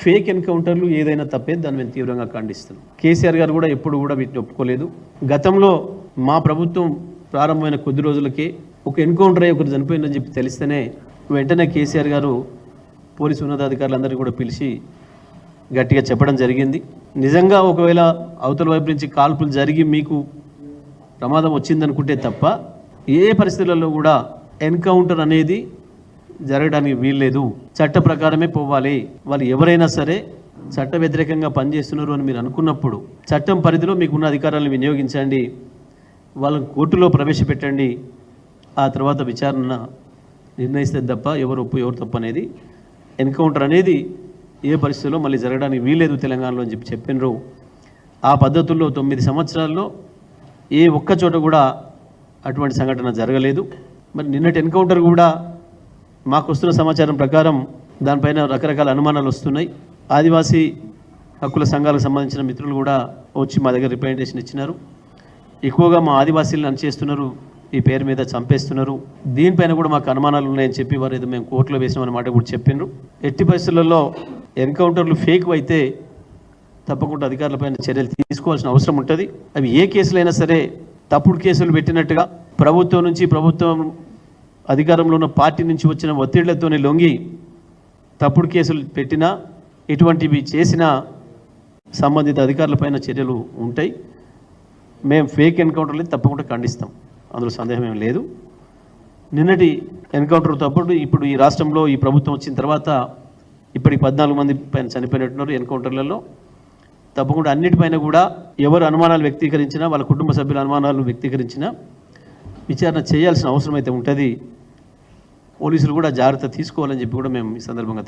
Fake ఎన్కౌంటర్లు ఏదైనా తప్పే దాన్ని మేము తీవ్రంగా ఖండిస్తున్నాం. కేసీఆర్ గారు కూడా ఎప్పుడు కూడా వీటిని ఒప్పుకోలేదు. గతంలో మా ప్రభుత్వం ప్రారంభమైన కొద్ది రోజులకే ఒక ఎన్కౌంటర్ అయ్యి ఒకరు చనిపోయిందని చెప్పి తెలిస్తేనే వెంటనే కేసీఆర్ గారు పోలీసు ఉన్నతాధికారులందరినీ కూడా పిలిచి గట్టిగా చెప్పడం జరిగింది. నిజంగా ఒకవేళ అవతల వైపు నుంచి కాల్పులు జరిగి మీకు ప్రమాదం వచ్చిందనుకుంటే తప్ప ఏ పరిస్థితులలో కూడా ఎన్కౌంటర్ అనేది జరగడానికి వీల్లేదు. చట్ట ప్రకారమే పోవాలి. వాళ్ళు ఎవరైనా సరే చట్ట వ్యతిరేకంగా పనిచేస్తున్నారు అని మీరు అనుకున్నప్పుడు చట్టం పరిధిలో మీకున్న అధికారాలను వినియోగించండి, వాళ్ళని కోర్టులో ప్రవేశపెట్టండి. ఆ తర్వాత విచారణ నిర్ణయిస్తే తప్ప ఎవరు ఒప్పు ఎవరు తప్పు అనేది ఎన్కౌంటర్ అనేది ఏ పరిస్థితుల్లో మళ్ళీ జరగడానికి వీల్లేదు తెలంగాణలో అని చెప్పినారు. ఆ పద్ధతుల్లో 9 సంవత్సరాల్లో ఏ ఒక్క చోట కూడా అటువంటి సంఘటన జరగలేదు. మరి నిన్నటి ఎన్కౌంటర్ కూడా మాకు వస్తున్న సమాచారం ప్రకారం దానిపైన రకరకాల అనుమానాలు వస్తున్నాయి. ఆదివాసీ హక్కుల సంఘాలకు సంబంధించిన మిత్రులు కూడా వచ్చి మా దగ్గర రిప్రజెంటేషన్ ఇచ్చినారు. ఎక్కువగా మా ఆదివాసీలను అణచేస్తున్నారు, ఈ పేరు మీద చంపేస్తున్నారు, దీనిపైన కూడా మాకు అనుమానాలు ఉన్నాయని చెప్పి వారు ఏదో మేము కోర్టులో వేసినామన్న మాట కూడా చెప్పినారు. ఎట్టి పరిస్థితులలో ఎన్కౌంటర్లు ఫేక్ అయితే తప్పకుండా అధికారులపైన చర్యలు తీసుకోవాల్సిన అవసరం ఉంటుంది. అవి ఏ కేసులైనా సరే తప్పుడు కేసులు పెట్టినట్టుగా ప్రభుత్వం నుంచి ప్రభుత్వం అధికారంలో ఉన్న పార్టీ నుంచి వచ్చిన ఒత్తిళ్లతోనే లొంగి తప్పుడు కేసులు పెట్టినా ఇటువంటివి చేసినా సంబంధిత అధికారులపైన చర్యలు ఉంటాయి. మేము ఫేక్ ఎన్కౌంటర్లు తప్పకుండా ఖండిస్తాం, అందులో సందేహం ఏం లేదు. నిన్నటి ఎన్కౌంటర్ తప్పుడు ఇప్పుడు ఈ రాష్ట్రంలో ఈ ప్రభుత్వం వచ్చిన తర్వాత ఇప్పటికి 14 మంది పైన చనిపోయినట్టున్నారు ఎన్కౌంటర్లలో. తప్పకుండా అన్నిటిపైన కూడా ఎవరు అనుమానాలు వ్యక్తీకరించినా, వాళ్ళ కుటుంబ సభ్యుల అనుమానాలు వ్యక్తీకరించినా విచారణ చేయాల్సిన అవసరం అయితే ఉంటుంది. పోలీసులు కూడా జాగ్రత్త తీసుకోవాలని చెప్పి కూడా మేము ఈ సందర్భంగా